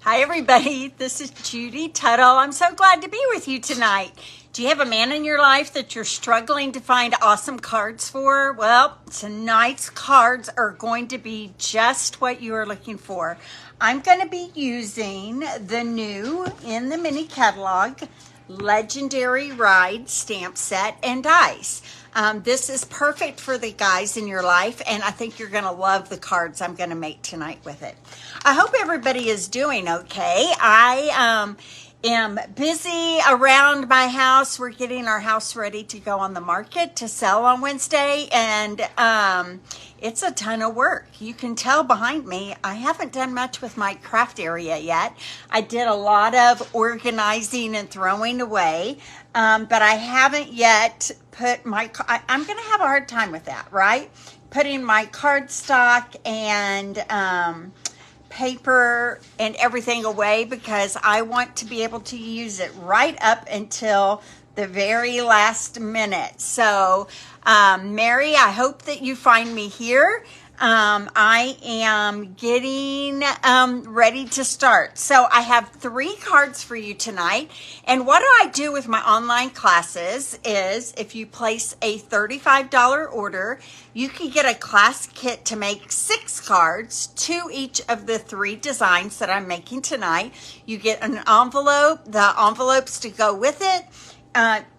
Hi, everybody. This is Judy Tuttle. I'm so glad to be with you tonight. Do you have a man in your life that you're struggling to find awesome cards for? Well, tonight's cards are going to be just what you are looking for. I'm going to be using the new in the mini catalog Legendary Ride stamp set and dies. This is perfect for the guys in your life, and I think you're going to love the cards I'm going to make tonight with it. I hope everybody is doing okay. I am busy around my house. We're getting our house ready to go on the market to sell on Wednesday, and it's a ton of work. You can tell behind me, I haven't done much with my craft area yet. I did a lot of organizing and throwing away, but I haven't yet put my, I'm going to have a hard time with that, right? Putting my cardstock and paper and everything away because I want to be able to use it right up until the very last minute. So, Mary, I hope that you find me here. I am getting ready to start. So I have 3 cards for you tonight. And what I do with my online classes is if you place a $35 order, you can get a class kit to make 6 cards, 2 each of the 3 designs that I'm making tonight. You get an envelope, the envelopes to go with it.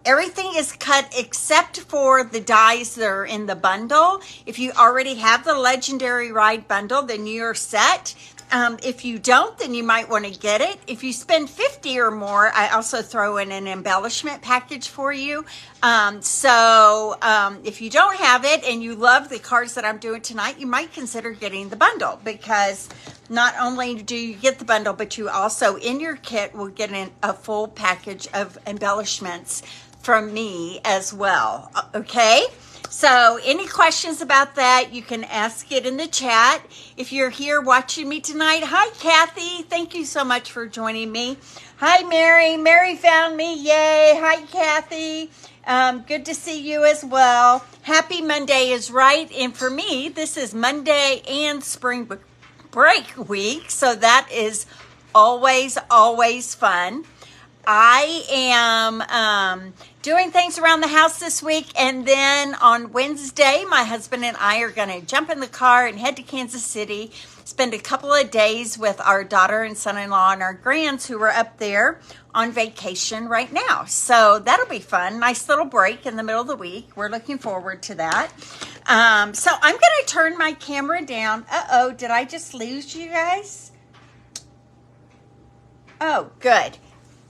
Everything is cut except for the dies that are in the bundle. If you already have the Legendary Ride bundle, then you're set. If you don't, then you might want to get it. If you spend $50 or more, I also throw in an embellishment package for you. If you don't have it and you love the cards that I'm doing tonight, you might consider getting the bundle, because not only do you get the bundle, but you also in your kit will get a full package of embellishments from me as well. Okay? So any questions about that, you can ask it in the chat. If you're here watching me tonight, hi, Kathy. Thank you so much for joining me. Hi, Mary. Mary found me. Yay. Hi, Kathy. Good to see you as well. Happy Monday is right. And for me, this is Monday and spring break week. So that is always, always fun. I am doing things around the house this week, and then on Wednesday, my husband and I are going to jump in the car and head to Kansas City, spend a couple of days with our daughter and son-in-law and our grands who are up there on vacation right now. So that'll be fun. Nice little break in the middle of the week. We're looking forward to that. So I'm going to turn my camera down. Uh-oh, did I just lose you guys? Oh, good.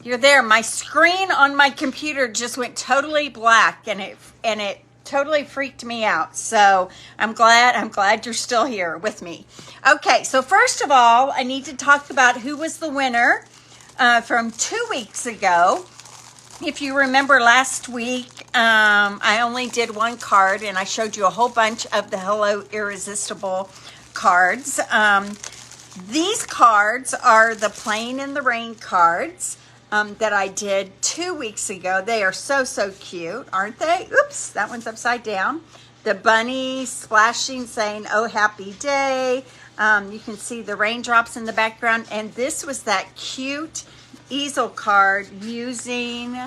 You're there. My screen on my computer just went totally black, and it totally freaked me out. So I'm glad you're still here with me. Okay, so first of all, I need to talk about who was the winner from 2 weeks ago. If you remember last week, I only did 1 card, and I showed you a whole bunch of the Hello Irresistible cards. These cards are the Playing in the Rain cards. That I did 2 weeks ago. They are so, so cute, aren't they? Oops, that one's upside down. The bunny splashing, saying, "Oh, happy day." You can see the raindrops in the background. And this was that cute easel card using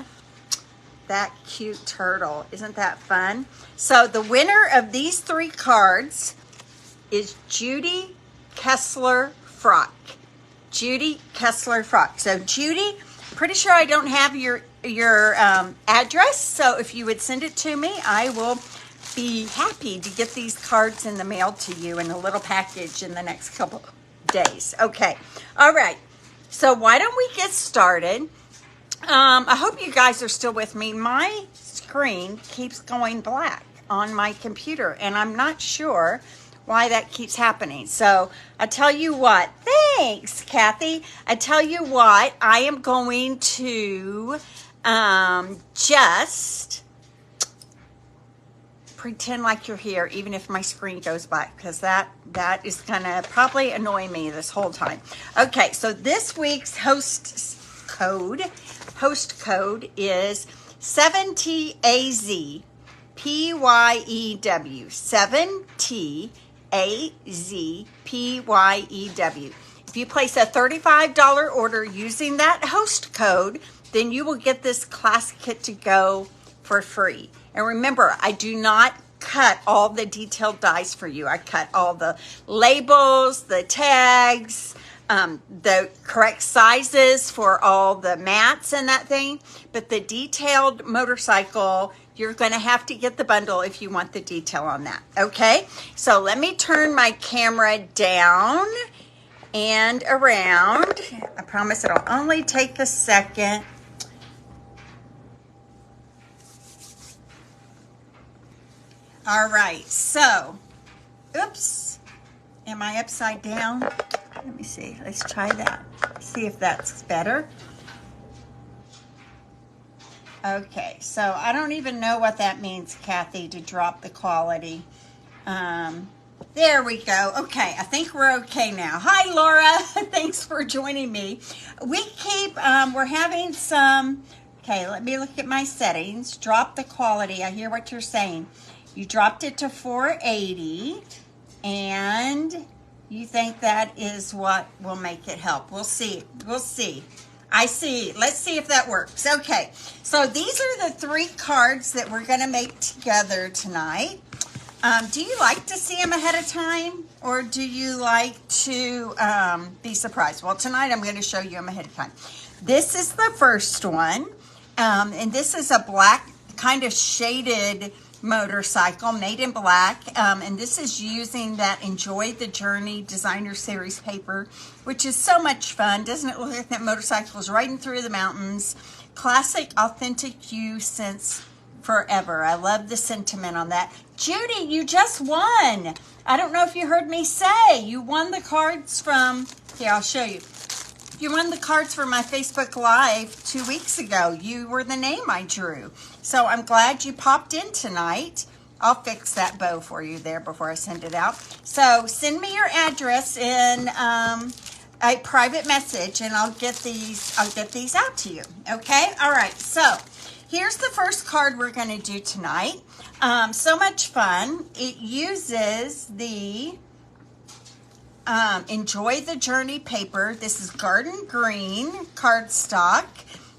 that cute turtle. Isn't that fun? So the winner of these 3 cards is Judy Kessler Frock. Judy Kessler Frock. So Judy, pretty sure I don't have your address, so if you would send it to me, I will be happy to get these cards in the mail to you in a little package in the next couple of days. Okay, all right, so why don't we get started? I hope you guys are still with me. My screen keeps going black on my computer, and I'm not sure why that keeps happening. So I tell you what, thanks, Kathy. I tell you what, I am going to just pretend like you're here, even if my screen goes black, because that is gonna probably annoy me this whole time. Okay, so this week's host code is 7TAZ PYEW. 7TAZPYEW. If you place a $35 order using that host code, then you will get this class kit to go for free. And remember, I do not cut all the detailed dies for you. I cut all the labels, the tags, the correct sizes for all the mats and that thing. But the detailed motorcycle, you're going to have to get the bundle if you want the detail on that. Okay, so let me turn my camera down and around. I promise it'll only take a second. All right, so, oops, am I upside down? Let me see, let's try that. See if that's better. Okay, so I don't even know what that means, Kathy, to drop the quality. There we go. Okay, I think we're okay now. Hi, Laura. Thanks for joining me. We're having some, okay, let me look at my settings. Drop the quality. I hear what you're saying. You dropped it to 480, and you think that is what will make it help. We'll see. We'll see. I see. Let's see if that works. Okay, so these are the 3 cards that we're going to make together tonight. Do you like to see them ahead of time, or do you like to be surprised? Well, tonight I'm going to show you them ahead of time. This is the first one, and this is a black kind of shaded motorcycle made in black, and this is using that Enjoy the Journey Designer Series paper, which is so much fun. Doesn't it look like that motorcycle is riding through the mountains? Classic, authentic you since forever. I love the sentiment on that. Judy, you just won. I don't know if you heard me say, you won the cards from, here, I'll show you. You won the cards for my Facebook Live 2 weeks ago. You were the name I drew. So I'm glad you popped in tonight. I'll fix that bow for you there before I send it out. So send me your address in a private message, and I'll get these out to you. Okay? All right. So here's the first card we're going to do tonight. So much fun. It uses the Enjoy the Journey paper. This is garden green cardstock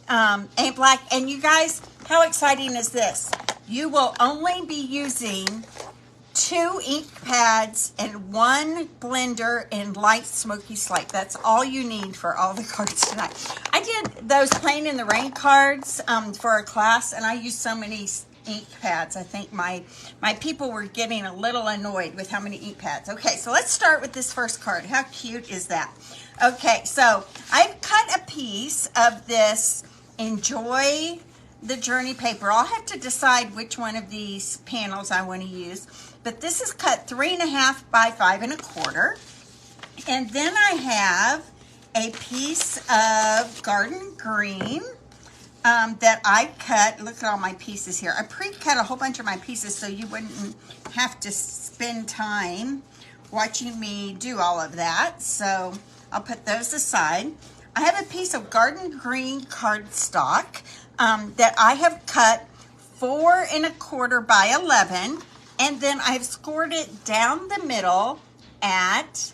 and black. And you guys, how exciting is this? You will only be using 2 ink pads and 1 blender and light smoky slate. That's all you need for all the cards tonight. I did those Playing in the Rain cards for a class, and I used so many ink pads. I think my people were getting a little annoyed with how many ink pads. Okay, so let's start with this first card. How cute is that? Okay, so I've cut a piece of this Enjoy the Journey paper. I'll have to decide which one of these panels I want to use, but this is cut 3.5 by 5 1/4. And then I have a piece of garden green that I cut. Look at all my pieces here. I pre-cut a whole bunch of my pieces so you wouldn't have to spend time watching me do all of that. So I'll put those aside. I have a piece of garden green cardstock that I have cut 4 1/4 by 11, and then I've scored it down the middle at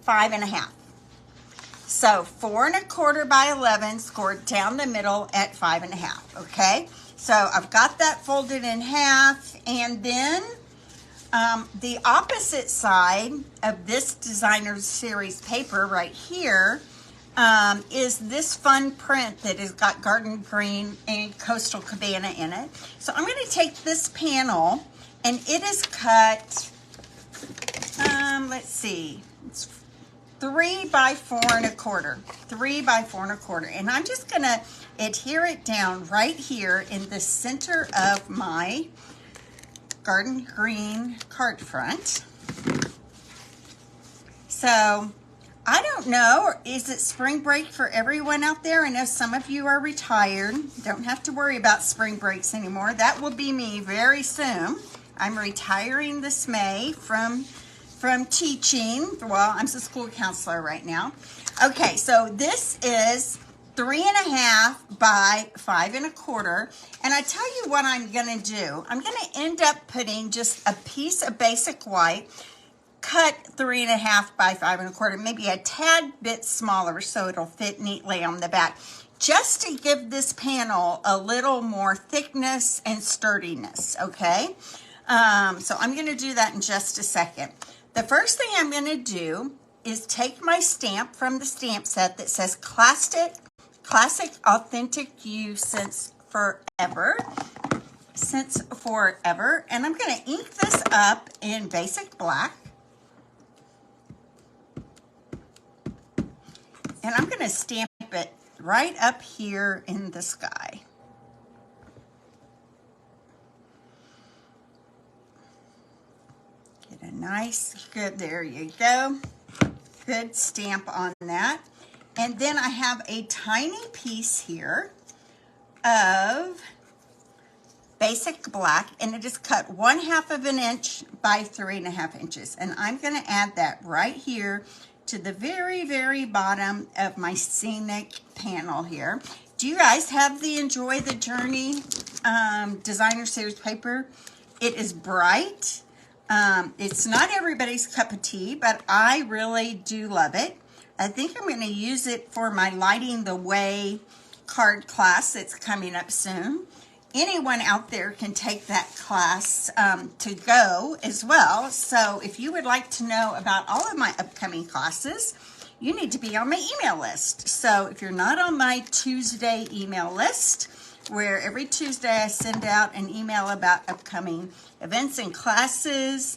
5 1/2. So 4 1/4 by 11, scored down the middle at 5 1/2. Okay, so I've got that folded in half, and then the opposite side of this Designer Series paper right here is this fun print that has got garden green and coastal cabana in it. So I'm going to take this panel, and it is cut, let's see, it's 3 by 4 1/4, 3 by 4 1/4, and I'm just going to adhere it down right here in the center of my garden green card front. So I don't know, is it spring break for everyone out there? I know some of you are retired. Don't have to worry about spring breaks anymore. That will be me very soon. I'm retiring this May from teaching. Well, I'm a school counselor right now. Okay, so this is 3 1/2 by 5 1/4. And I tell you what I'm gonna do. I'm gonna end up putting just a piece of basic white, cut 3.5 by 5.25, maybe a tad bit smaller so it'll fit neatly on the back, just to give this panel a little more thickness and sturdiness, okay? So I'm gonna do that in just a second. The first thing I'm gonna do is take my stamp from the stamp set that says Classic Authentic You Since Forever, and I'm gonna ink this up in basic black. And I'm gonna stamp it right up here in the sky. Get a nice, good, there you go. Good stamp on that. And then I have a tiny piece here of basic black, and it is cut 1/2 of an inch by 3.5 inches. And I'm gonna add that right here to the very, very bottom of my scenic panel here. Do you guys have the Enjoy the Journey designer series paper? It is bright. It's not everybody's cup of tea, but I really do love it. I think I'm going to use it for my Lighting the Way card class that's coming up soon. Anyone out there can take that class to go as well. So if you would like to know about all of my upcoming classes, you need to be on my email list. So if you're not on my Tuesday email list, where every Tuesday I send out an email about upcoming events and classes,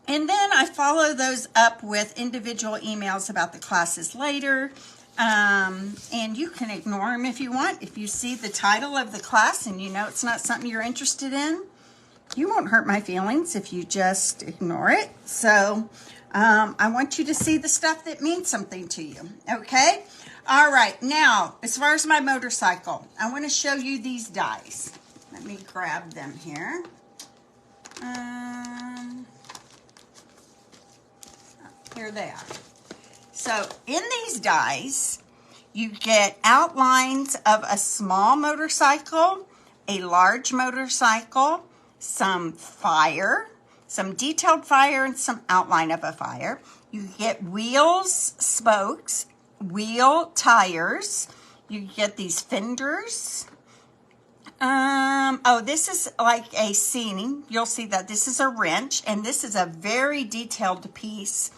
and then I follow those up with individual emails about the classes later. And you can ignore them if you want. If you see the title of the class and you know it's not something you're interested in, you won't hurt my feelings if you just ignore it. So I want you to see the stuff that means something to you, okay? All right, now, as far as my motorcycle, I want to show you these dies. Let me grab them here. Here they are. So in these dies, you get outlines of a small motorcycle, a large motorcycle, some fire, some detailed fire, and some outline of a fire. You get wheels, spokes, wheel tires. You get these fenders. Oh, this is like a seating. You'll see that this is a wrench, and this is a very detailed piece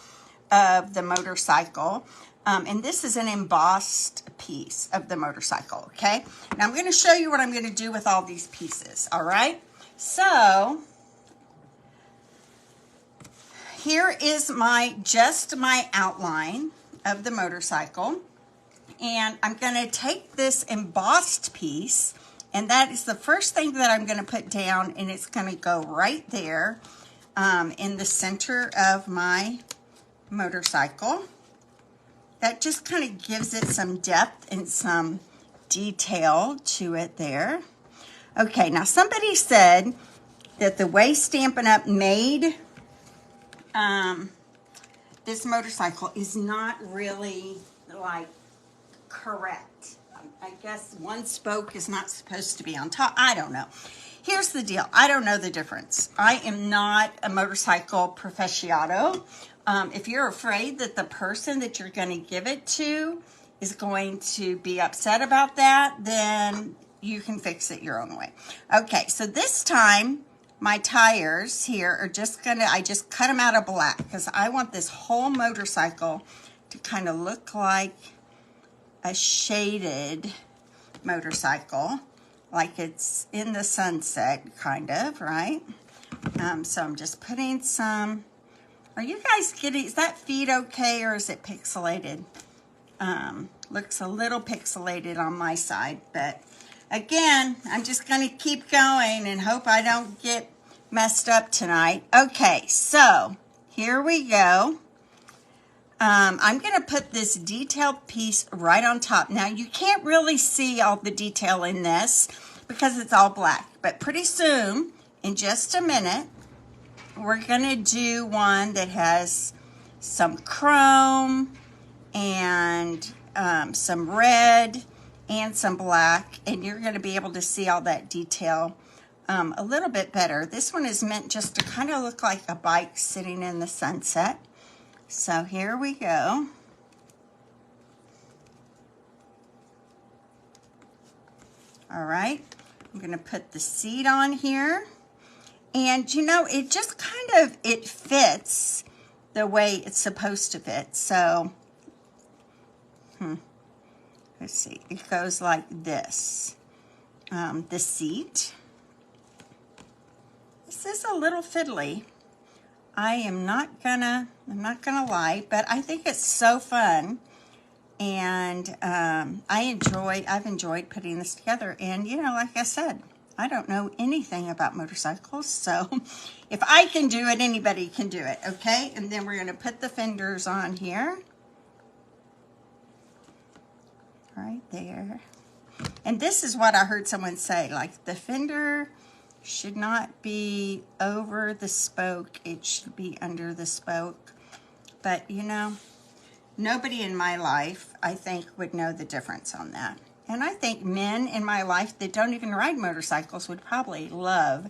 of the motorcycle. And this is an embossed piece of the motorcycle, okay? Now I'm going to show you what I'm going to do with all these pieces, all right? So here is just my outline of the motorcycle, and I'm going to take this embossed piece, and that is the first thing that I'm going to put down, and it's going to go right there in the center of my motorcycle. That just kind of gives it some depth and some detail to it there. Okay, now somebody said that the way Stampin' Up! Made this motorcycle is not really like correct. I guess one spoke is not supposed to be on top. I don't know. Here's the deal. I don't know the difference. I am not a motorcycle professional. If you're afraid that the person that you're going to give it to is going to be upset about that, then you can fix it your own way. Okay, so this time my tires here are I just cut them out of black because I want this whole motorcycle to kind of look like a shaded motorcycle, like it's in the sunset, kind of, right? So I'm just putting some. Are you guys getting, is that feed okay, or is it pixelated? Looks a little pixelated on my side, but again, I'm just going to keep going and hope I don't get messed up tonight. Okay, so here we go. I'm going to put this detailed piece right on top. Now, you can't really see all the detail in this because it's all black, but pretty soon, in just a minute, we're going to do one that has some chrome and some red and some black, and you're going to be able to see all that detail a little bit better. This one is meant just to kind of look like a bike sitting in the sunset. So here we go. All right, I'm gonna put the seat on here. And you know, it just kind of, it fits the way it's supposed to fit. So, let's see, it goes like this. The seat. This is a little fiddly. I'm not gonna lie, but I think it's so fun. And I've enjoyed putting this together. And you know, like I said, I don't know anything about motorcycles, so if I can do it, anybody can do it, okay? And then we're gonna put the fenders on here. Right there. And this is what I heard someone say, like the fender should not be over the spoke, it should be under the spoke. But you know, nobody in my life, I think, would know the difference on that. And I think men in my life that don't even ride motorcycles would probably love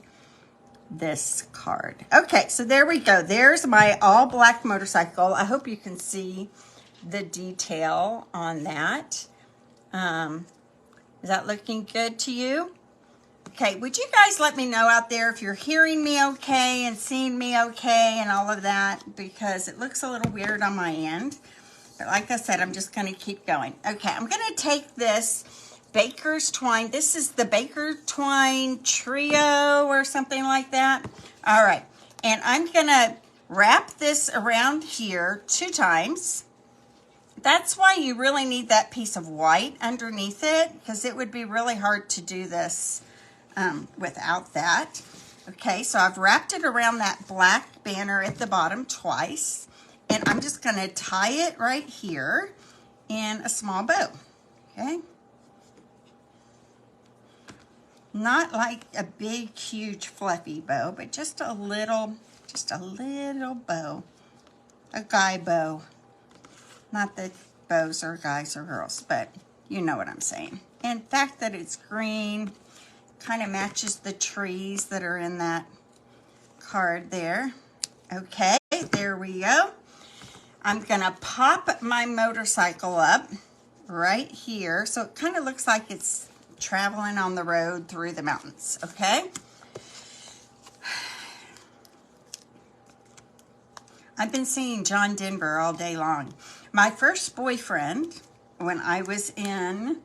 this card. Okay, so there we go. There's my all black motorcycle. I hope you can see the detail on that. Is that looking good to you? Okay, would you guys let me know out there if you're hearing me okay and seeing me okay and all of that, because it looks a little weird on my end. But like I said, I'm just going to keep going. Okay, I'm going to take this Baker's Twine. This is the Baker Twine Trio or something like that. All right, and I'm going to wrap this around here 2 times. That's why you really need that piece of white underneath it, because it would be really hard to do this without that. Okay, so I've wrapped it around that black banner at the bottom twice. And I'm just going to tie it right here in a small bow, okay? Not like a big, huge, fluffy bow, but just a little bow, a guy bow. Not that bows are guys or girls, but you know what I'm saying. And the fact that it's green kind of matches the trees that are in that card there. Okay, there we go. I'm gonna pop my motorcycle up right here so it kind of looks like it's traveling on the road through the mountains, okay? I've been singing John Denver all day long. My first boyfriend, when I was in,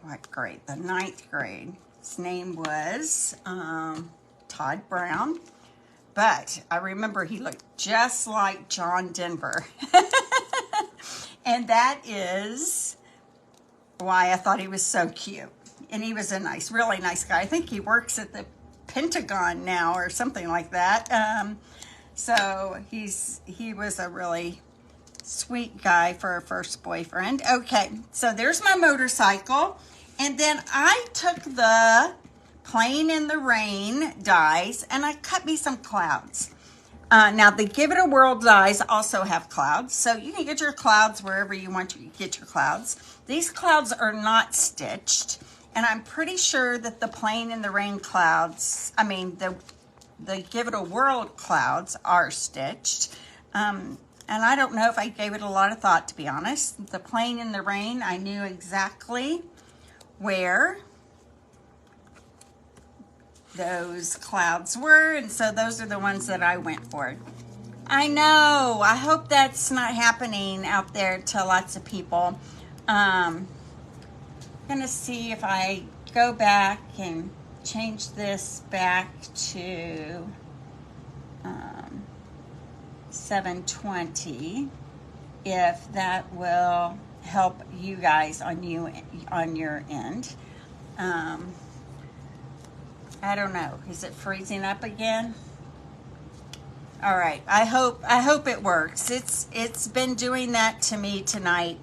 what grade? The 9th grade. His name was Todd Brown. But I remember he looked just like John Denver. And that is why I thought he was so cute. And he was a nice, really nice guy. I think he works at the Pentagon now or something like that. So he was a really sweet guy for a first boyfriend. Okay, so there's my motorcycle. And then I took the Playing in the Rain dies and I cut me some clouds. Now the Give It a Whirl dies also have clouds, so you can get your clouds wherever you want to get your clouds. These clouds are not stitched, and I'm pretty sure that the Playing in the Rain clouds, I mean the Give It a Whirl clouds are stitched. And I don't know if I gave it a lot of thought, to be honest. The Playing in the Rain, I knew exactly where those clouds were, and so those are the ones that I went for. I know, I hope that's not happening out there to lots of people. I'm gonna see if I go back and change this back to 720, if that will help you guys on your end. I don't know. Is it freezing up again? All right. I hope it works. It's been doing that to me tonight,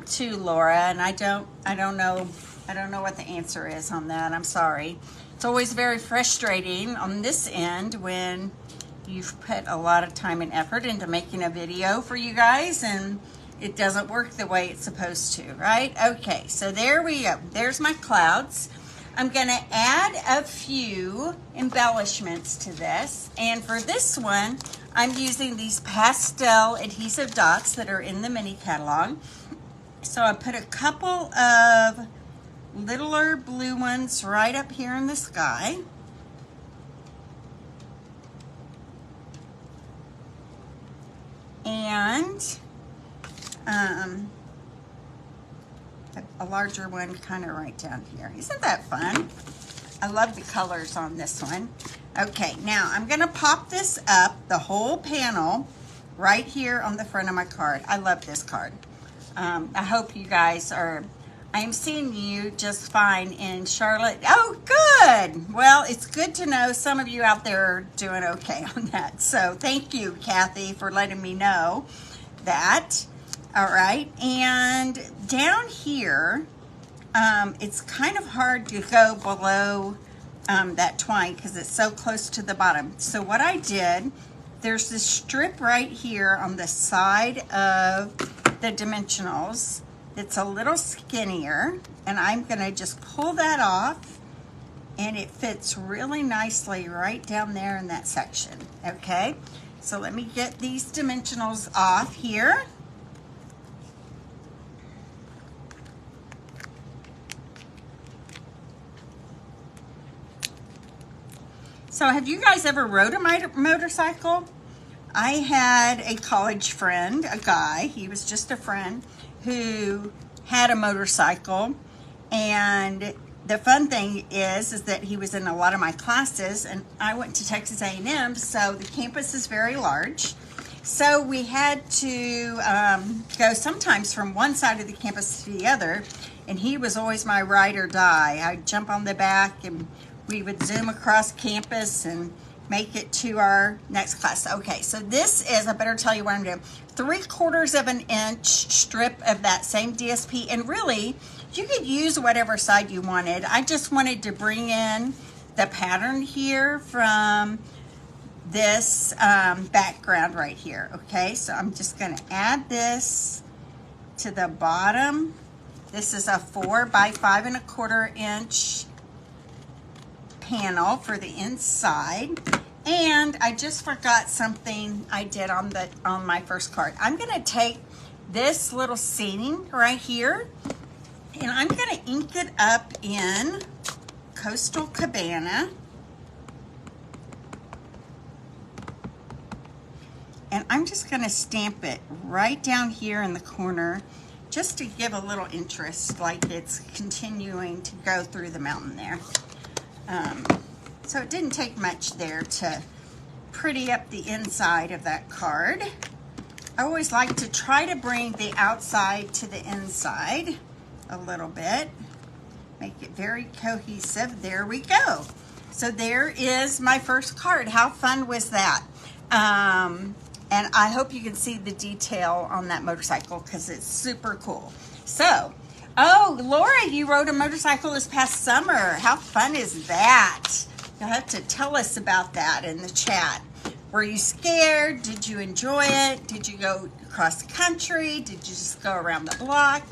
too, Laura. And I don't know what the answer is on that. I'm sorry. It's always very frustrating on this end when you've put a lot of time and effort into making a video for you guys and it doesn't work the way it's supposed to, right? Okay. So there we go. There's my clouds. I'm gonna add a few embellishments to this. And for this one, I'm using these pastel adhesive dots that are in the mini catalog. So I put a couple of littler blue ones right up here in the sky. And a larger one kind of right down here. Isn't that fun? I love the colors on this one. Okay, now I'm gonna pop this up, the whole panel, right here on the front of my card. I love this card. I hope you guys are, I am seeing you just fine in Charlotte. Oh, good. Well, it's good to know some of you out there are doing okay on that. So thank you, Kathy, for letting me know that. All right, and down here, it's kind of hard to go below that twine because it's so close to the bottom. So what I did, there's this strip right here on the side of the dimensionals. It's a little skinnier, and I'm gonna just pull that off, and it fits really nicely right down there in that section, okay? So let me get these dimensionals off here. So have you guys ever rode a motorcycle? I had a college friend, a guy, he was just a friend, who had a motorcycle. And the fun thing is that he was in a lot of my classes, and I went to Texas A&M, so the campus is very large. So we had to go sometimes from one side of the campus to the other, and he was always my ride or die. I'd jump on the back and we would zoom across campus and make it to our next class. Okay, so this is, I better tell you what I'm doing, 3/4 of an inch strip of that same DSP, and really, you could use whatever side you wanted. I just wanted to bring in the pattern here from this background right here, okay? So I'm just gonna add this to the bottom. This is a 4 by 5 1/4 inch panel for the inside. And I just forgot something I did on my first card. I'm gonna take this little seating right here, and I'm gonna ink it up in Coastal Cabana. And I'm just gonna stamp it right down here in the corner just to give a little interest, like it's continuing to go through the mountain there. So it didn't take much there to pretty up the inside of that card. I always like to try to bring the outside to the inside a little bit. Make it very cohesive. There we go. So there is my first card. How fun was that? And I hope you can see the detail on that motorcycle because it's super cool. So, oh, Laura, you rode a motorcycle this past summer. How fun is that? You'll have to tell us about that in the chat. Were you scared? Did you enjoy it? Did you go across the country? Did you just go around the block?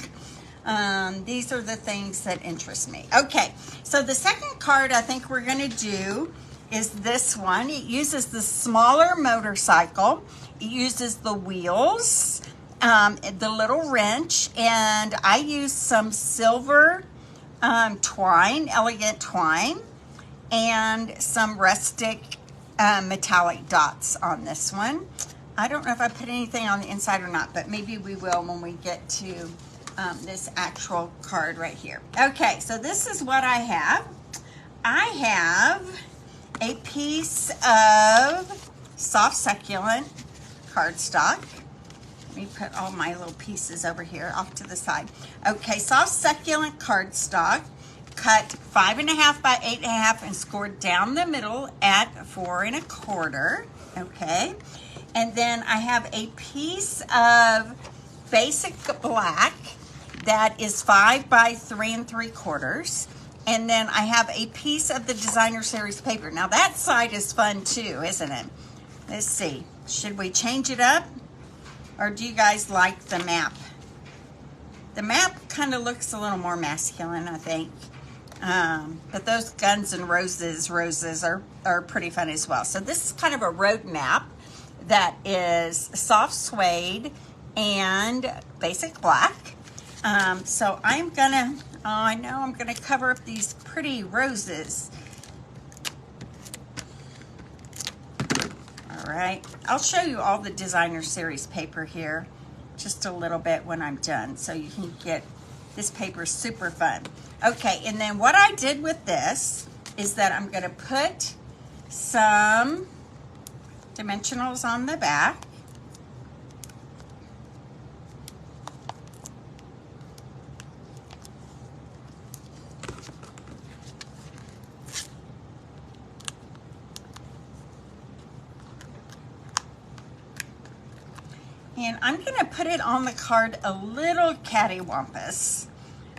These are the things that interest me. Okay, so the second card I think we're gonna do is this one. It uses the smaller motorcycle. It uses the wheels, the little wrench, and I used some silver twine, elegant twine, and some rustic metallic dots on this one. I don't know if I put anything on the inside or not, but maybe we will when we get to this actual card right here. Okay, so this is what I have. I have a piece of soft succulent cardstock. Let me put all my little pieces over here off to the side. Okay, soft succulent cardstock, cut 5 1/2 by 8 1/2 and scored down the middle at 4 1/4. Okay, and then I have a piece of basic black that is 5 by 3 3/4. And then I have a piece of the designer series paper. Now that side is fun too, isn't it? Let's see, should we change it up? Or do you guys like the map? The map kind of looks a little more masculine, I think. But those Guns and Roses are pretty fun as well. So this is kind of a road map that is soft suede and basic black. So I'm gonna, I know I'm gonna cover up these pretty roses. All right, I'll show you all the designer series paper here just a little bit when I'm done, so you can get, this paper is super fun. Okay, and then what I did with this is that I'm gonna put some dimensionals on the back. And I'm gonna put it on the card a little cattywampus.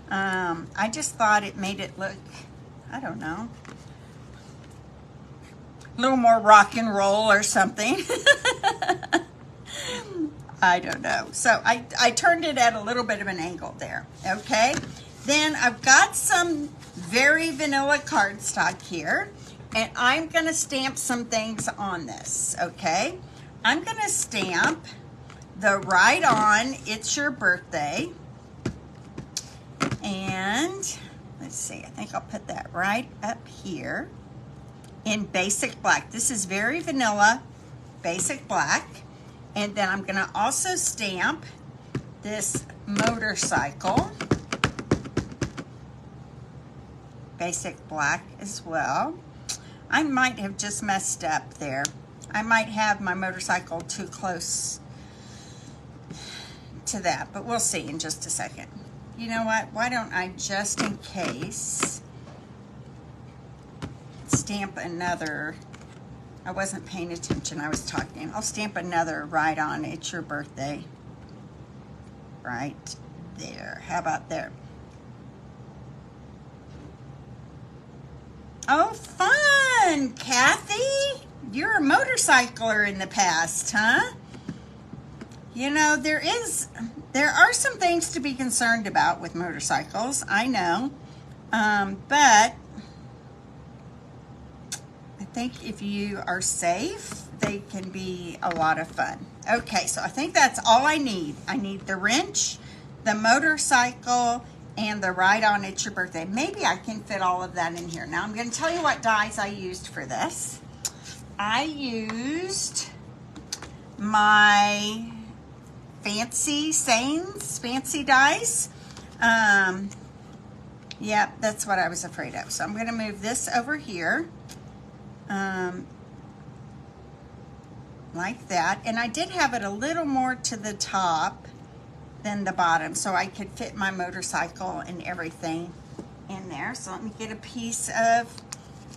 I just thought it made it look, I don't know, a little more rock and roll or something. I don't know. So I turned it at a little bit of an angle there, okay? Then I've got some very vanilla cardstock here, and I'm gonna stamp some things on this, okay? I'm gonna stamp the Right On, It's Your Birthday. And let's see, I think I'll put that right up here in basic black. This is very vanilla, basic black. And then I'm gonna also stamp this motorcycle, basic black as well. I might have just messed up there. I might have my motorcycle too close to that, but we'll see in just a second. You know what? Why don't I, just in case, stamp another, I wasn't paying attention, I was talking. I'll stamp another Right On, It's Your Birthday. Right there. How about there? Oh, fun, Kathy. You're a motorcycler in the past, huh? You know, there are some things to be concerned about with motorcycles, I know, but I think if you are safe, they can be a lot of fun. Okay, so I think that's all I need. I need the wrench, the motorcycle, and the Right On, It's Your Birthday. Maybe I can fit all of that in here. Now I'm going to tell you what dies I used for this. I used my Fancy Sains, fancy dies. Yeah, that's what I was afraid of. So I'm going to move this over here, like that. And I did have it a little more to the top than the bottom, so I could fit my motorcycle and everything in there. So let me get a piece of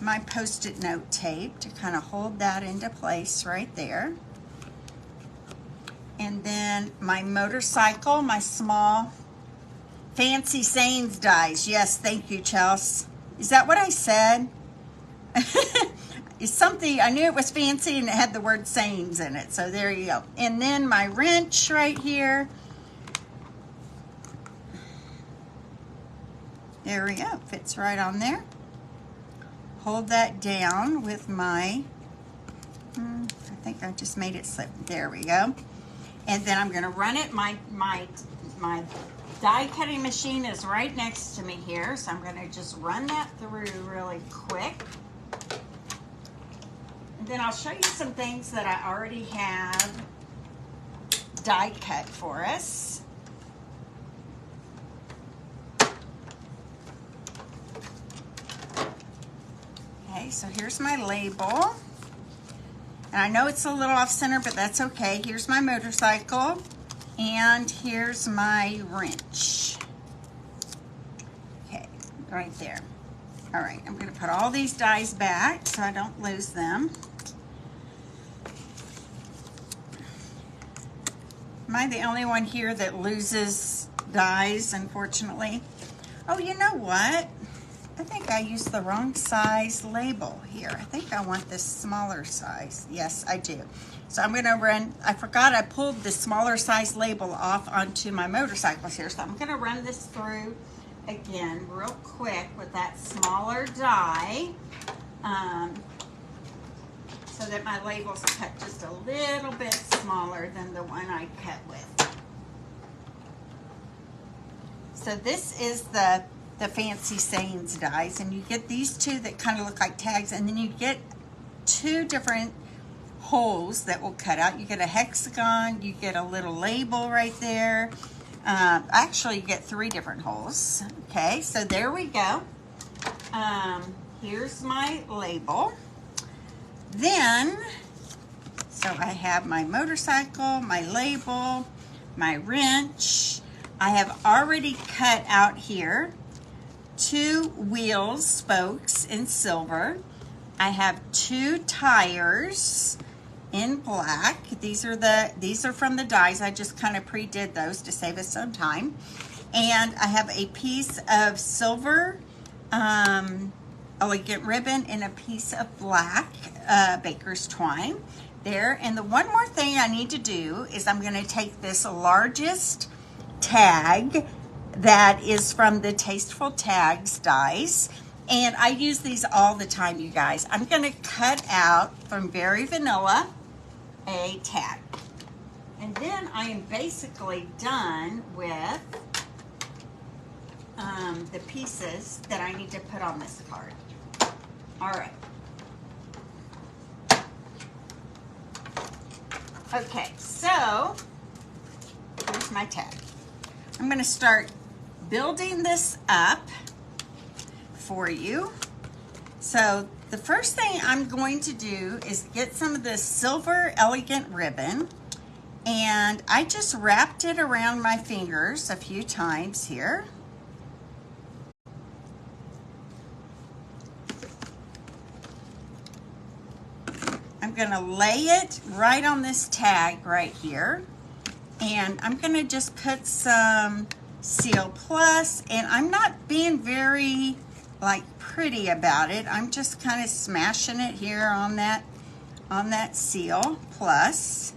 my Post-it note tape to kind of hold that into place right there. And then my motorcycle, my small Fancy Sains dies. Yes, thank you, Chelsea. Is that what I said? It's something, I knew it was fancy and it had the word Sains in it. So there you go. And then my wrench right here. There we go, fits right on there. Hold that down with my, I think I just made it slip. There we go. And then I'm gonna run it, my die cutting machine is right next to me here, so I'm gonna just run that through really quick. And then I'll show you some things that I already have die cut for us. Okay, so here's my label. And I know it's a little off center, but that's okay. Here's my motorcycle, and here's my wrench. Okay, right there. All right, I'm gonna put all these dies back so I don't lose them. Am I the only one here that loses dies, unfortunately? Oh, you know what? I think I used the wrong size label here. I think I want this smaller size. Yes, I do. So I'm gonna run, I forgot I pulled the smaller size label off onto my motorcycles here. So I'm gonna run this through again real quick with that smaller die so that my label's cut just a little bit smaller than the one I cut with. So this is the Fancy Sayings dies, and you get these two that kind of look like tags, and then you get two different holes that will cut out. You get a hexagon, you get a little label right there. Actually, you get three different holes. Okay, so there we go. Here's my label. Then, so I have my motorcycle, my label, my wrench. I have already cut out here 2 wheels, spokes in silver. I have 2 tires in black. These are from the dies. I just kind of pre-did those to save us some time. And I have a piece of silver elegant ribbon and a piece of black baker's twine there. And the one more thing I need to do is I'm going to take this largest tag that is from the Tasteful Tags dies, and I use these all the time, you guys. I'm going to cut out from Very Vanilla a tag, and then I am basically done with the pieces that I need to put on this card. All right. Okay, so here's my tag. I'm going to start building this up for you. So the first thing I'm going to do is get some of this silver elegant ribbon, and I just wrapped it around my fingers a few times here. I'm going to lay it right on this tag right here. And I'm going to just put some Seal Plus, and I'm not being very pretty about it. I'm just kind of smashing it here on that Seal Plus.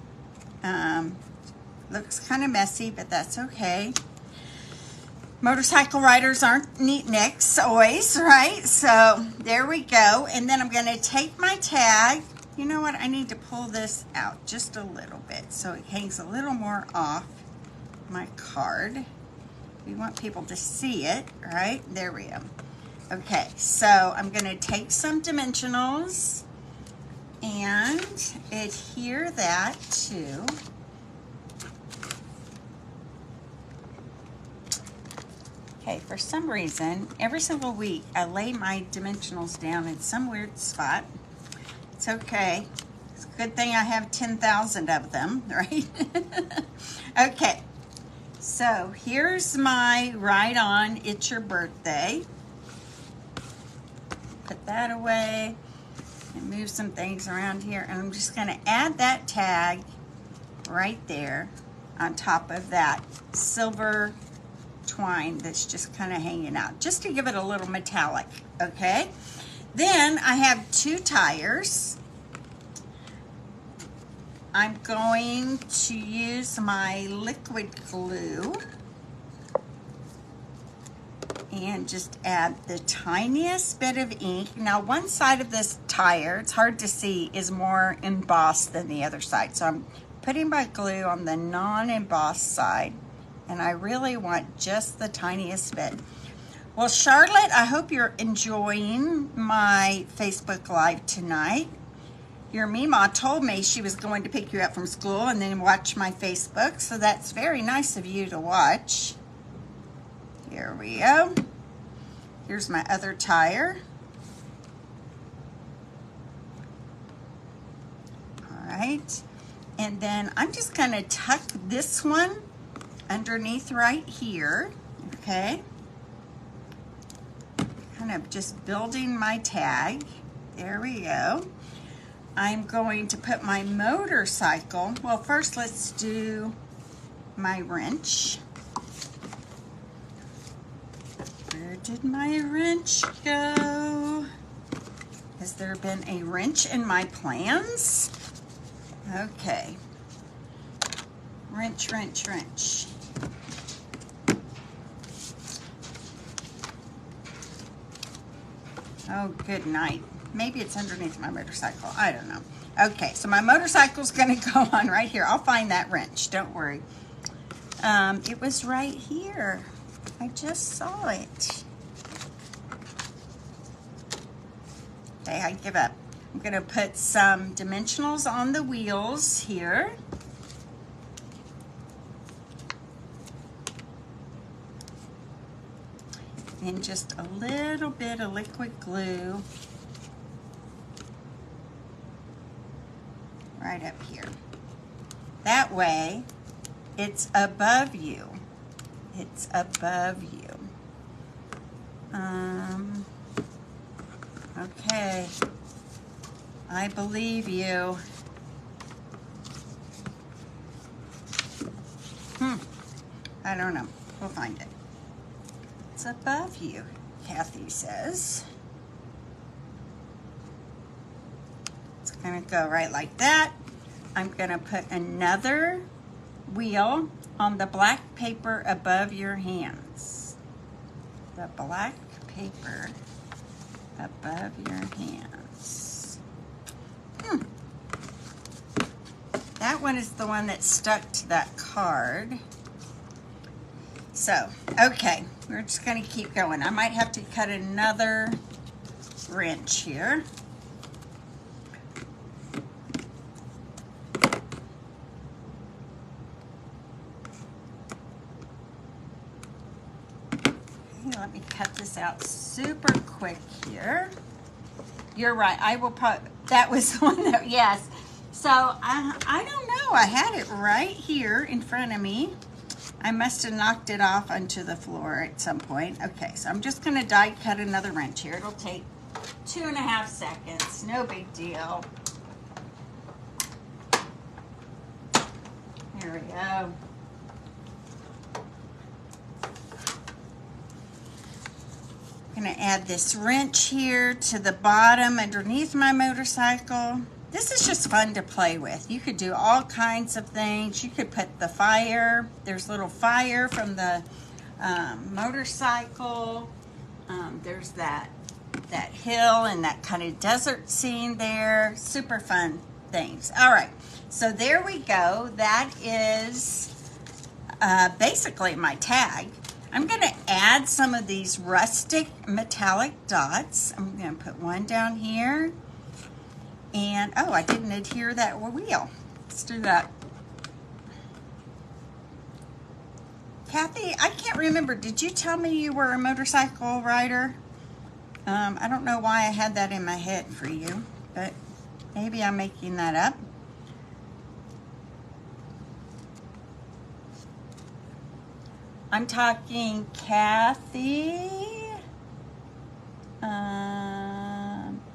Looks kind of messy, but that's okay. Motorcycle riders aren't neat necks always, right? So there we go. And then I'm going to take my tag. You know what? I need to pull this out just a little bit so it hangs a little more off my card. We want people to see it, right? There we go. Okay, so I'm going to take some dimensionals and adhere that to okay, for some reason, every single week I lay my dimensionals down in some weird spot. It's okay. It's a good thing I have 10,000 of them, right? Okay, so here's my Ride On, It's Your Birthday. Put that away and move some things around here. And I'm just going to add that tag right there on top of that silver twine that's just kind of hanging out, just to give it a little metallic, okay? Then I have 2 tires. I'm going to use my liquid glue and just add the tiniest bit of ink. Now, one side of this tire, it's hard to see, is more embossed than the other side. So I'm putting my glue on the non-embossed side, and I really want just the tiniest bit. Well, Charlotte, I hope you're enjoying my Facebook Live tonight. Your Mima told me she was going to pick you up from school and then watch my Facebook, so that's very nice of you to watch. Here we go. Here's my other tire. All right. And then I'm just going to tuck this one underneath right here, okay? Kind of just building my tag. There we go. I'm going to put my motorcycle. Well, first let's do my wrench. Where did my wrench go? Has there been a wrench in my plans? Okay. Wrench, wrench, wrench. Oh, good night. Maybe it's underneath my motorcycle. I don't know. Okay, so my motorcycle's gonna go on right here. I'll find that wrench, don't worry. It was right here. I just saw it. Okay, I give up. I'm gonna put some dimensionals on the wheels here. And just a little bit of liquid glue right up here. That way, it's above you. It's above you. Okay. I believe you. I don't know. We'll find it. It's above you, Kathy says. It's gonna go right like that. I'm gonna put another wheel on the black paper above your hands. The black paper above your hands. That one is the one that stuck to that card. So, okay, we're just gonna keep going. I might have to cut another wrench here. Okay, let me cut this out super quick here. You're right, I will put, that was one that, yes. So, I don't know, I had it right here in front of me. I must have knocked it off onto the floor at some point. Okay, so I'm just gonna die cut another wrench here. It'll take 2.5 seconds, no big deal. There we go. I'm gonna add this wrench here to the bottom underneath my motorcycle. This is just fun to play with. You could do all kinds of things. You could put the fire. There's little fire from the motorcycle. There's that hill and that kind of desert scene there. Super fun things. All right, so there we go. That is basically my tag. I'm gonna add some of these rustic metallic dots. I'm gonna put one down here. And, oh, I didn't adhere that wheel. Let's do that. Kathy, I can't remember. Did you tell me you were a motorcycle rider? I don't know why I had that in my head for you, but maybe I'm making that up. I'm talking Kathy.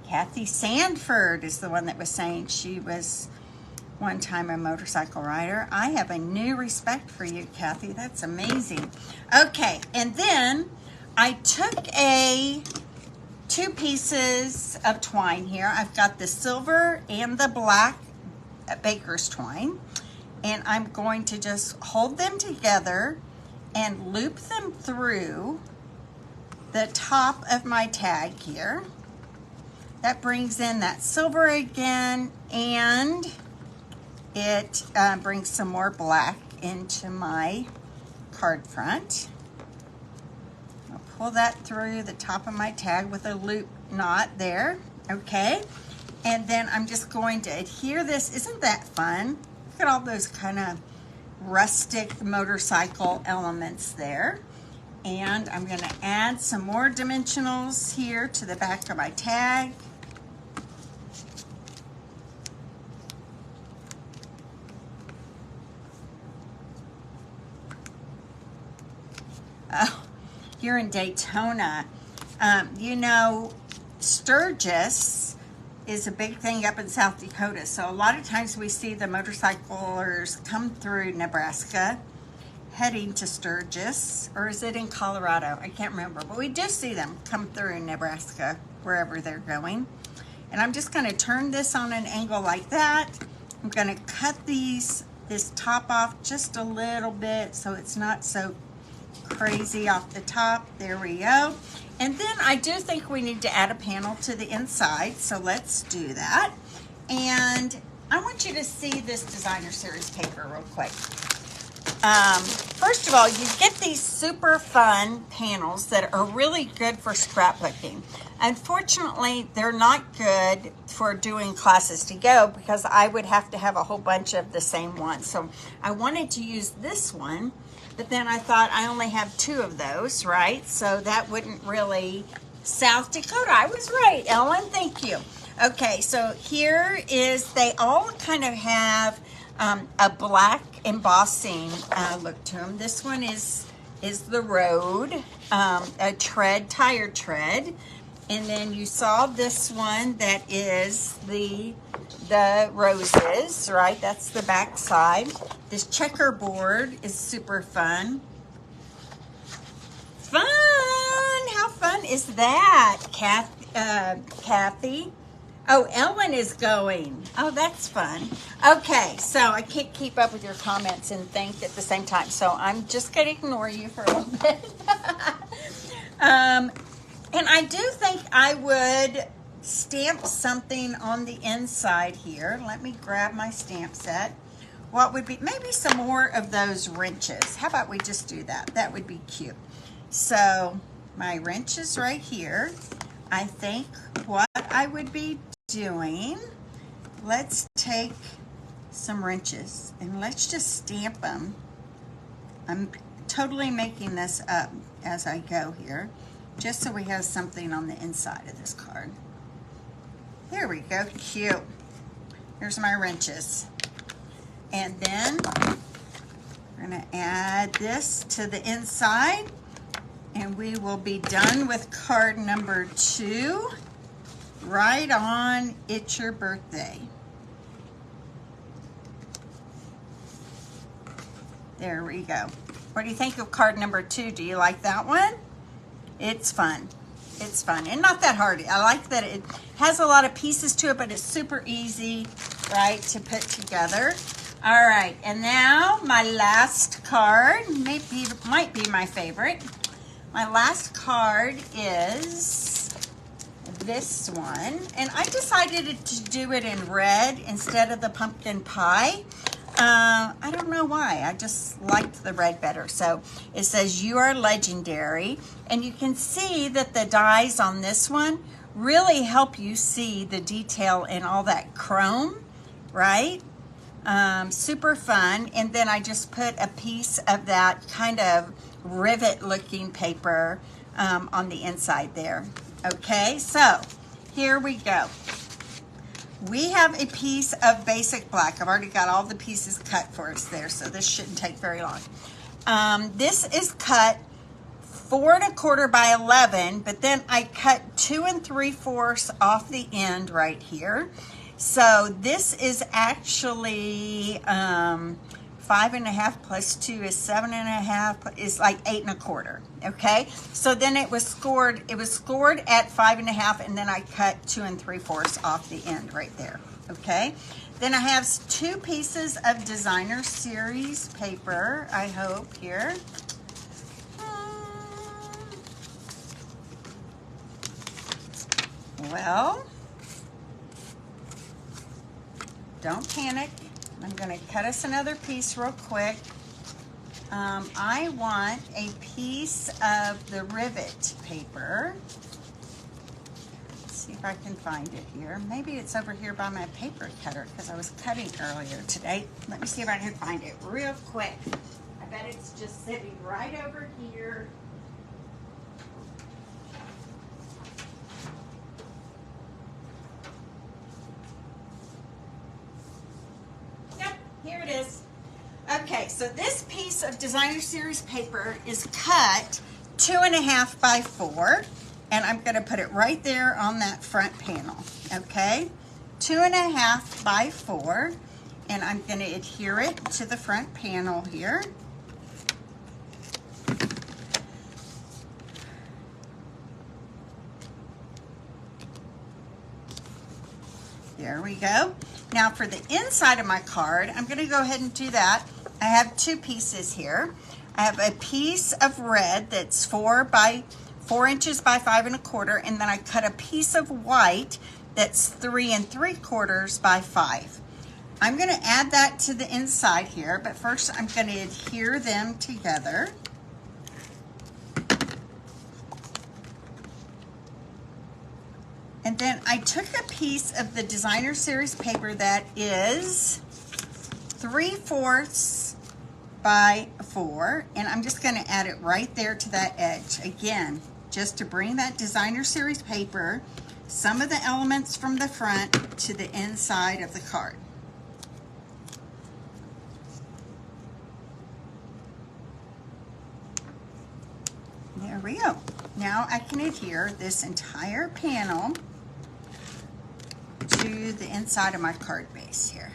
Kathy Sanford is the one that was saying she was one time a motorcycle rider. I have a new respect for you, Kathy. That's amazing. Okay, and then I took two pieces of twine here. I've got the silver and the black baker's twine, and I'm going to just hold them together and loop them through the top of my tag here. That brings in that silver again, and it brings some more black into my card front. I'll pull that through the top of my tag with a loop knot there, okay? And then I'm just going to adhere this. Isn't that fun? Look at all those kind of rustic motorcycle elements there. And I'm gonna add some more dimensionals here to the back of my tag. Oh, you're in Daytona. You know, Sturgis is a big thing up in South Dakota. So a lot of times we see the motorcyclers come through Nebraska heading to Sturgis, or is it in Colorado? I can't remember, but we do see them come through in Nebraska, wherever they're going. And I'm just gonna turn this on an angle like that. I'm gonna cut this top off just a little bit so it's not so crazy off the top. There we go. And then I do think we need to add a panel to the inside, so let's do that. And I want you to see this designer series paper real quick. First of all, you get these super fun panels that are really good for scrapbooking. Unfortunately, they're not good for doing classes to go because I would have to have a whole bunch of the same ones. So I wanted to use this one, but then I thought I only have 2 of those, right? So that wouldn't really, South Dakota, I was right, Ellen, thank you. Okay, so here is, they all kind of have a black embossing look to them. This one is the road, a tread, tire tread. And then you saw this one that is the roses, right? That's the back side. This checkerboard is super fun. Fun! How fun is that, Kathy? Oh, Ellen is going. Oh, that's fun. Okay, so I can't keep up with your comments and think at the same time, so I'm just going to ignore you for a little bit. And I do think I would stamp something on the inside here. Let me grab my stamp set. What would be, maybe some more of those wrenches. How about we just do that? That would be cute. So my wrench is right here. I think what I would be doing, let's take some wrenches and let's just stamp them. I'm totally making this up as I go here, just so we have something on the inside of this card. There we go, cute. Here's my wrenches. And then we're gonna add this to the inside and we will be done with card number 2. Right on, it's your birthday. There we go. What do you think of card number 2? Do you like that one? It's fun. It's fun and not that hard. I like that it has a lot of pieces to it, but it's super easy, right, to put together. All right, and now my last card might be my favorite. My last card is this one, and I decided to do it in red instead of the pumpkin pie. I don't know why. I just liked the red better. So it says, "You are legendary." And you can see that the dies on this one really help you see the detail in all that chrome, right? Super fun. And then I just put a piece of that kind of rivet looking paper on the inside there. Okay, so here we go. We have a piece of basic black. I've already got all the pieces cut for us there, so this shouldn't take very long. This is cut 4 1/4 by 11, but then I cut 2 3/4 off the end right here. So this is actually 5 1/2 plus 2 is 7 1/2, is like 8 1/4. Okay, so then it was scored at 5 1/2, and then I cut 2 3/4 off the end right there. Okay, then I have 2 pieces of designer series paper, I hope, here. Well, don't panic. I'm going to cut us another piece real quick. I want a piece of the rivet paper. Let's see if I can find it here. Maybe it's over here by my paper cutter because I was cutting earlier today. Let me see if I can find it real quick. I bet it's just sitting right over here. Here it is. Okay, so this piece of designer series paper is cut 2 1/2 by 4, and I'm going to put it right there on that front panel. Okay, 2 1/2 by 4, and I'm going to adhere it to the front panel here. There we go. Now for the inside of my card, I'm going to go ahead and do that. I have 2 pieces here. I have a piece of red that's 4 inches by 5 1/4, and then I cut a piece of white that's 3 3/4 by 5. I'm going to add that to the inside here, but first I'm going to adhere them together. And then I took a piece of the designer series paper that is 3/4 by 4, and I'm just going to add it right there to that edge. Again, just to bring that designer series paper, some of the elements from the front to the inside of the card. There we go. Now I can adhere this entire panel to the inside of my card base here.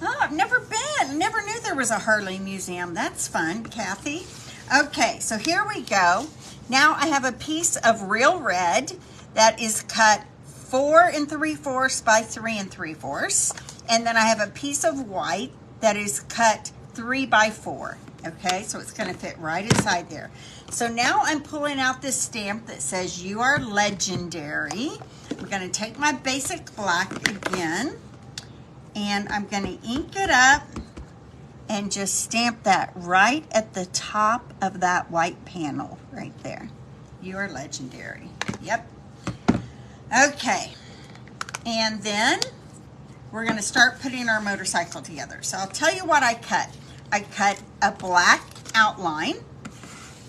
Oh, I've never been. Never knew there was a Harley museum. That's fun, Kathy. Okay, so here we go. Now I have a piece of real red that is cut 4 3/4 by 3 3/4. And then I have a piece of white that is cut 3 by 4. Okay, so it's going to fit right inside there. So now I'm pulling out this stamp that says "You are legendary." I'm going to take my basic black again, and I'm going to ink it up and just stamp that right at the top of that white panel right there. You are legendary. Yep. Okay, and then we're going to start putting our motorcycle together. So I'll tell you what I cut. I cut a black outline.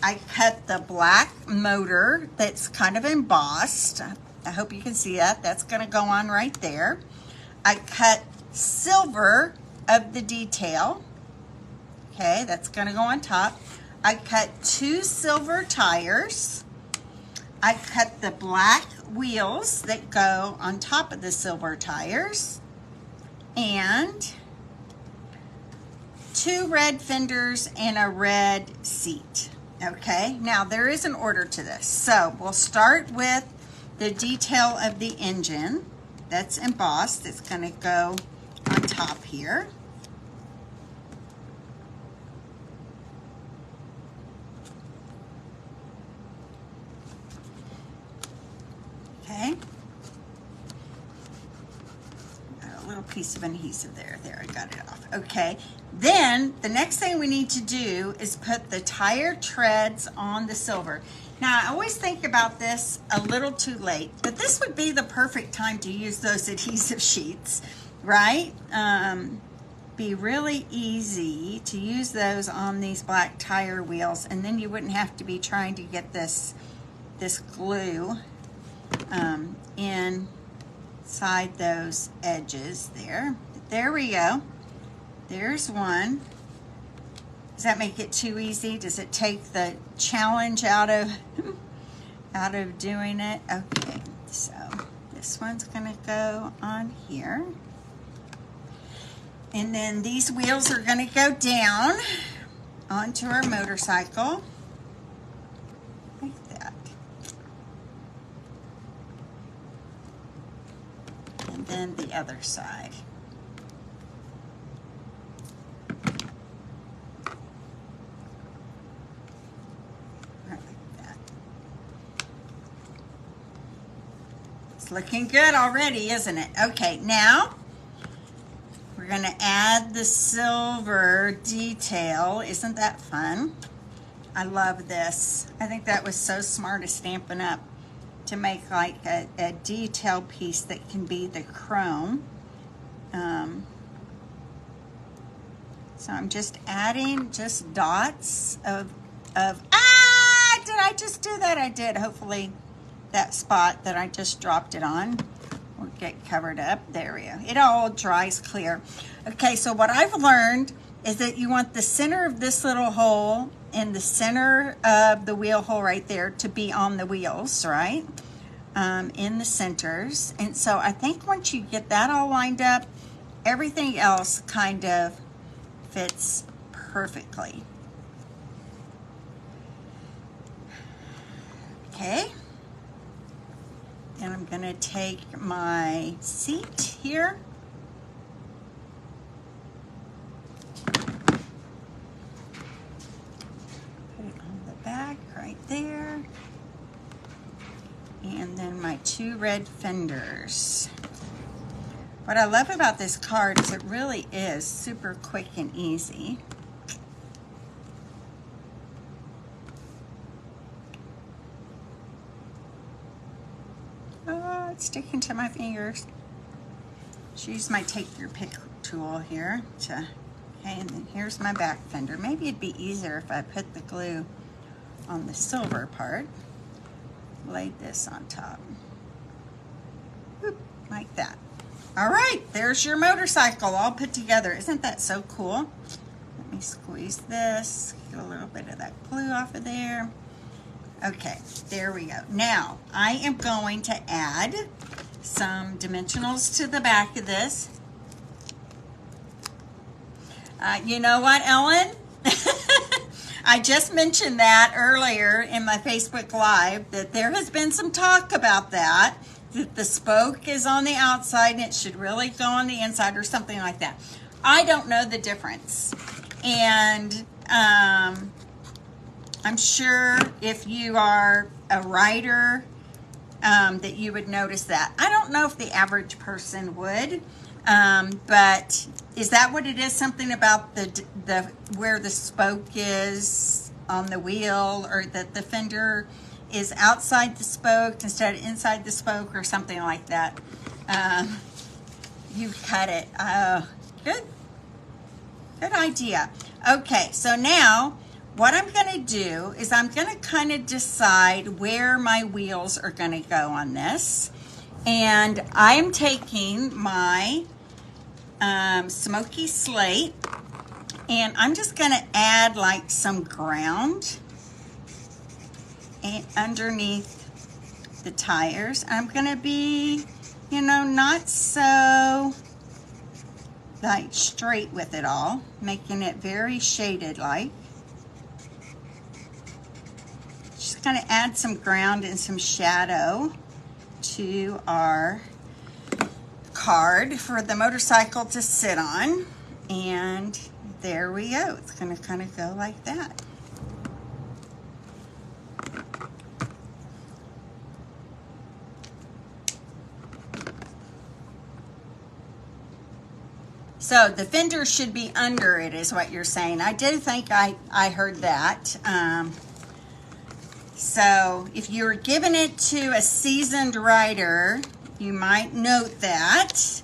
I cut the black motor that's kind of embossed. I hope you can see that. That's going to go on right there. I cut silver of the detail. Okay, that's going to go on top. I cut 2 silver tires. I cut the black wheels that go on top of the silver tires. And 2 red fenders and a red seat. Okay, now there is an order to this. So we'll start with the detail of the engine that's embossed. It's going to go on top here. Okay. Little piece of adhesive there. There, I got it off. Okay, then the next thing we need to do is put the tire treads on the silver. Now, I always think about this a little too late, but this would be the perfect time to use those adhesive sheets, right? Be really easy to use those on these black tire wheels, and then you wouldn't have to be trying to get this glue inside those edges there. There we go. There's one. Does that make it too easy? Does it take the challenge out of doing it? Okay, so this one's gonna go on here. And then these wheels are gonna go down onto our motorcycle. Like that. And then the other side. Looking good already, isn't it? Okay, now we're going to add the silver detail. Isn't that fun? I love this. I think that was so smart of Stampin' Up! To make like a detail piece that can be the chrome. So I'm just adding just dots of did I just do that? I did. Hopefully that spot that I just dropped it on will get covered up. There we go. It all dries clear. Okay, so what I've learned is that you want the center of this little hole and the center of the wheel hole right there to be on the wheels, right? In the centers. And so I think once you get that all lined up, everything else kind of fits perfectly. Okay. And I'm going to take my seat here. Put it on the back right there. And then my 2 red fenders. What I love about this card is it really is super quick and easy. Oh, it's sticking to my fingers. Just use my take your pick tool here to, okay, and then here's my back fender. Maybe it'd be easier if I put the glue on the silver part. Laid this on top. Whoop, like that. All right, there's your motorcycle all put together. Isn't that so cool? Let me squeeze this, get a little bit of that glue off of there. Okay, there we go. Now, I am going to add some dimensionals to the back of this. You know what, Ellen? I just mentioned that earlier in my Facebook Live, that there has been some talk about that the spoke is on the outside and it should really go on the inside or something like that. I don't know the difference. And I'm sure if you are a writer, that you would notice that. I don't know if the average person would, but is that what it is? Something about the where the spoke is on the wheel, or that the fender is outside the spoke instead of inside the spoke, or something like that. You cut it. Good idea. Okay, so now what I'm going to do is I'm going to kind of decide where my wheels are going to go on this. And I'm taking my smoky slate, and I'm just going to add like some ground underneath the tires. I'm going to be, you know, not so like straight with it all, making it very shaded like. Just going to add some ground and some shadow to our card for the motorcycle to sit on. And there we go. It's going to kind of go like that. So the fender should be under it, is what you're saying. I did think I heard that. So if you're giving it to a seasoned rider, you might note that,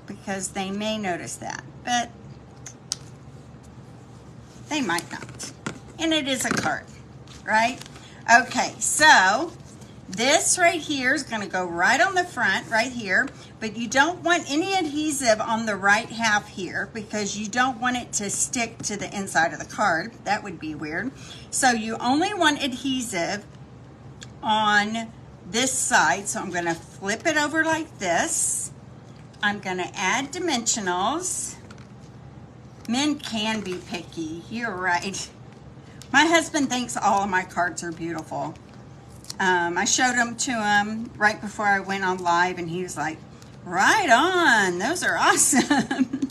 because they may notice that, but they might not. And it is a card, right? Okay, so this right here is going to go right on the front, right here, but you don't want any adhesive on the right half here because you don't want it to stick to the inside of the card. That would be weird. So you only want adhesive on this side. So I'm going to flip it over like this. I'm going to add dimensionals. Men can be picky. You're right. My husband thinks all of my cards are beautiful. I showed them to him right before I went on live, and he was like, right on, those are awesome.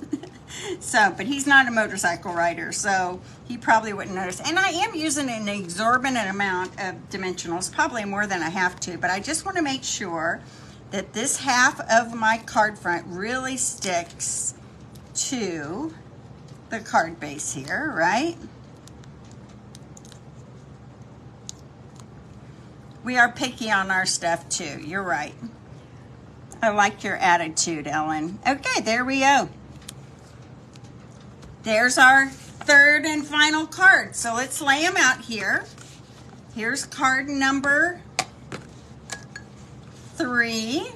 So, but he's not a motorcycle rider, so he probably wouldn't notice. And I am using an exorbitant amount of dimensionals, probably more than I have to, but I just want to make sure that this half of my card front really sticks to the card base here, right? We are picky on our stuff too. You're right. I like your attitude, Ellen. Okay, there we go. There's our third and final card. So let's lay them out here. Here's card number 3.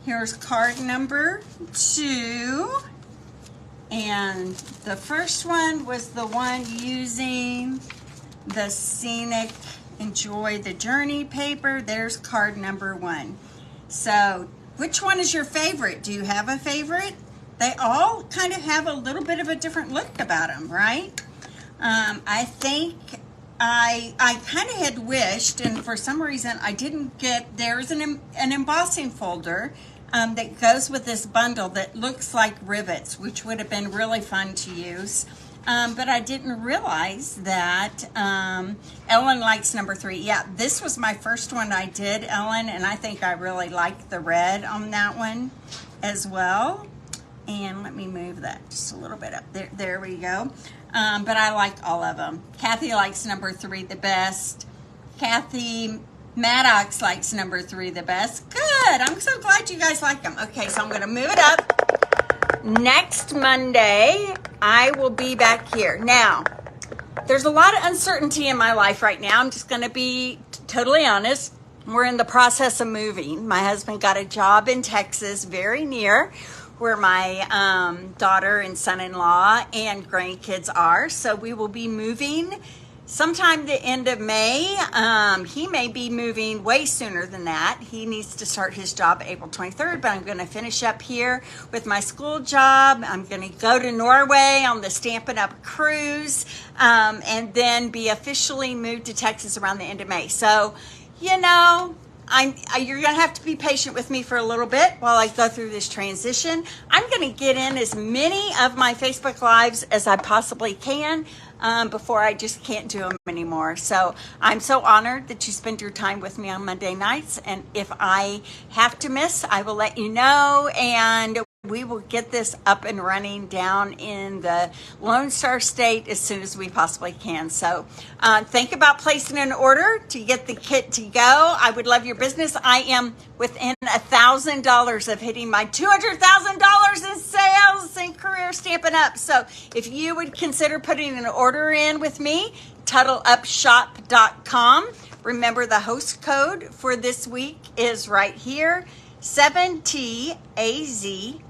Here's card number 2. And the first one was the one using the Scenic Enjoy the Journey paper. There's card number 1. So which one is your favorite? Do you have a favorite? They all kind of have a little bit of a different look about them, right? I think I kind of had wished, and for some reason I didn't get, there's an embossing folder that goes with this bundle that looks like rivets, which would have been really fun to use. But I didn't realize that Ellen likes number 3. Yeah, this was my first one I did, Ellen, and I think I really like the red on that one as well. And let me move that just a little bit up there. There we go. But I like all of them. Kathy likes number 3 the best. Kathy Maddox likes number 3 the best. Good. I'm so glad you guys like them. Okay, so I'm going to move it up. Next Monday, I will be back here. Now, there's a lot of uncertainty in my life right now. I'm just going to be totally honest. We're in the process of moving. My husband got a job in Texas, very near where my daughter and son-in-law and grandkids are. So we will be moving sometime the end of May. He may be moving way sooner than that. He needs to start his job April 23rd, but I'm going to finish up here with my school job. I'm going to go to Norway on the Stampin' Up cruise, and then be officially moved to Texas around the end of May. So, you know, you're going to have to be patient with me for a little bit while I go through this transition. I'm going to get in as many of my Facebook Lives as I possibly can before I just can't do them anymore. So I'm so honored that you spend your time with me on Monday nights. And if I have to miss, I will let you know. And we will get this up and running down in the Lone Star State as soon as we possibly can. So think about placing an order to get the kit to go. I would love your business. I am within $1,000 of hitting my $200,000 in sales and career Stampin' Up. So if you would consider putting an order in with me, TuttleUpShop.com. Remember, the host code for this week is right here, 7TAZPYEW.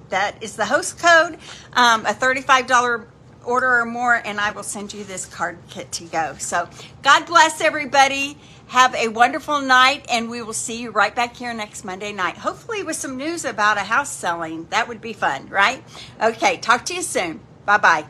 That is the host code. A $35 order or more, and I will send you this card kit to go. So God bless everybody. Have a wonderful night, and we will see you right back here next Monday night. Hopefully with some news about a house selling. That would be fun, right? Okay, talk to you soon. Bye-bye.